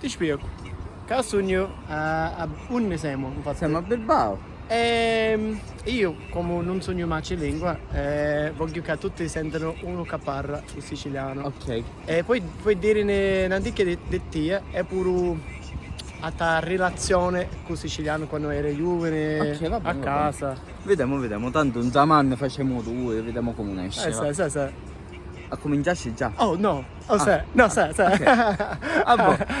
ti spiego. Che sogno a un siamo, infatti. Siamo a Bilbao. Io, come non sogno mai in lingua, voglio che tutti sentano uno che parla il siciliano. Ok. E poi puoi dire un'antica di te è pure a ta relazione con il siciliano quando eri giovane, Ok, va bene, a va casa. Vediamo, tanto un zaman facciamo due, vediamo come esce. va. Sì. A cominciarci già. Oh no, Ah, sì.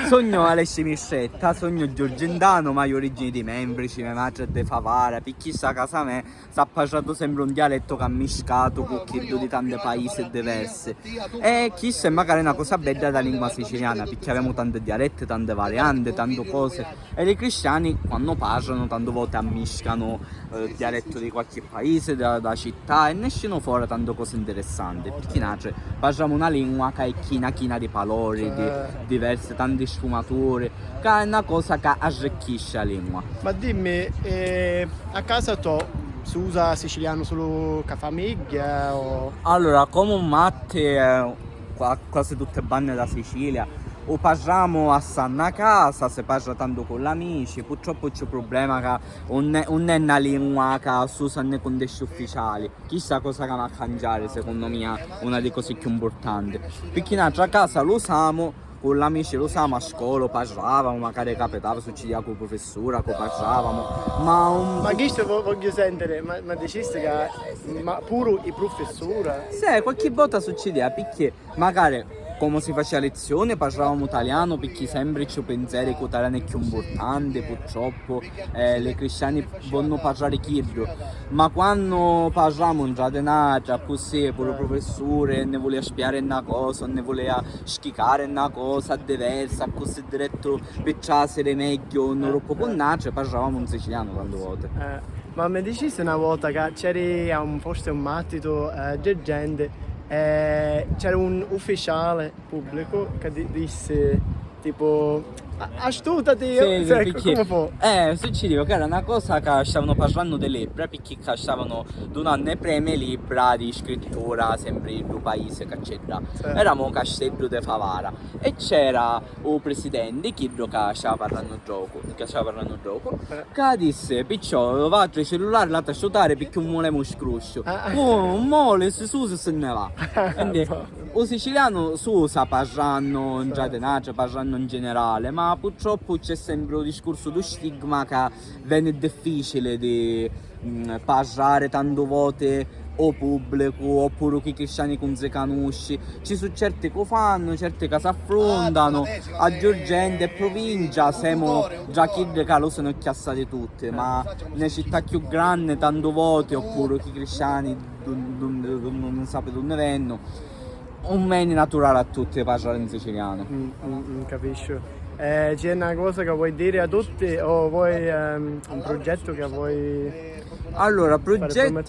Sogno Alessi Miscetta, sogno Giorgendano, ma io origini di Membrici, mia madre è di Favara, picchi sta casa me, sta parlando sempre un dialetto che ha miscato con chi di tanti paesi diversi. E chissà magari una cosa bella della lingua siciliana, perché abbiamo tante dialette, tante varianti, tante cose. E i cristiani quando parlano tante volte ammiscano il dialetto di qualche paese, della città e ne escono fuori tante cose interessanti. Perché nasce, parliamo una lingua che è china di valori, di diverse, tante sfumature, che è una cosa che arricchisce la lingua. Ma dimmi, a casa tua si usa siciliano solo con famiglia o... Allora, come un matte, quasi tutte le bande da Sicilia, o parliamo a stanna a casa, si parla tanto con gli amici, purtroppo c'è un problema che non è una lingua che si usa nei contesti ufficiali. Chissà cosa che va a cambiare, secondo me, una delle cose più importanti. Perché in altra casa lo usiamo, con gli amici lo usiamo a scuola, parlavamo, magari capitava, succedeva con il professore, che parlavamo, Ma questo voglio sentire, ma diceste che ma pure i professori? sì, qualche volta succedeva, perché magari come si faceva lezione parlavamo italiano, perché sempre ci pensieri che l'italiano è più importante, purtroppo le cristiani vogliono parlare chirro, ma quando parlavamo in giornata così, pure il professore ne voleva spiegare una cosa, ne voleva spiegare una cosa diversa, così diretto per essere meglio in Europa con nace, parlavamo in siciliano tante volte. Ma mi diceste una volta che c'era forse un mattito di gente, c'era un ufficiale pubblico che disse tipo astutati, Sì, come fa? succedeva che era una cosa che stavano parlando delle libbre, perché stavano donando i premi libra di scrittura sempre in un paese che c'era. Sì. Eravamo a Castello de Favara e c'era un presidente che stava parlando gioco, che disse picciò vado il cellulare la tasciotare perché non volevamo scruscio. Un mole si usa se ne va. Quindi il siciliano si usa parlando in giardinaggio, parlando in generale, ma purtroppo c'è sempre un discorso di stigma che viene difficile di parlare tante volte o pubblico oppure che i cristiani con si conosci. Ci sono certi che fanno, certi che si affrontano, a Giorgente e provincia siamo già chi che lo sono chiassati tutte, ma nelle città più grandi tante volte oppure che i cristiani non sapete dove vengono, un bene naturale a tutti parlare in siciliano. Capisco. C'è una cosa che vuoi dire a tutti o vuoi un progetto che vuoi... Allora, promozione?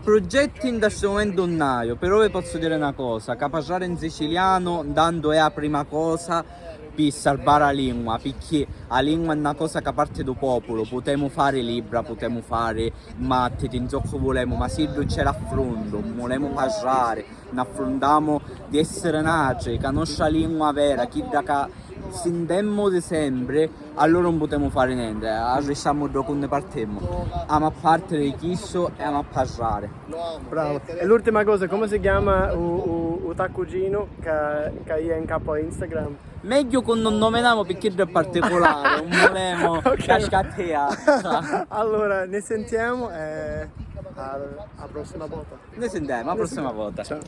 progetti in questo momento non ho, però vi posso dire una cosa, che parlare in siciliano dando è la prima cosa per salvare la lingua, perché la lingua è una cosa che parte dal popolo, potremmo fare libra, potremmo fare matte, in ciò che volemo, ma se non c'è l'affronto, volemo parlare, ne affrontiamo di essere nati, che la nostra lingua vera, chi da che sentemmo di sempre, allora non potremo fare niente, restiamo da quando partiamo, a parte di chisso e a parlare. Bravo. E l'ultima cosa, come si chiama il taccugino che è in capo a Instagram? Meglio che non nominiamo perché è particolare, non volemo cascatea. Allora, ne sentiamo e alla prossima volta. Ne sentiamo, alla prossima volta. Ciao.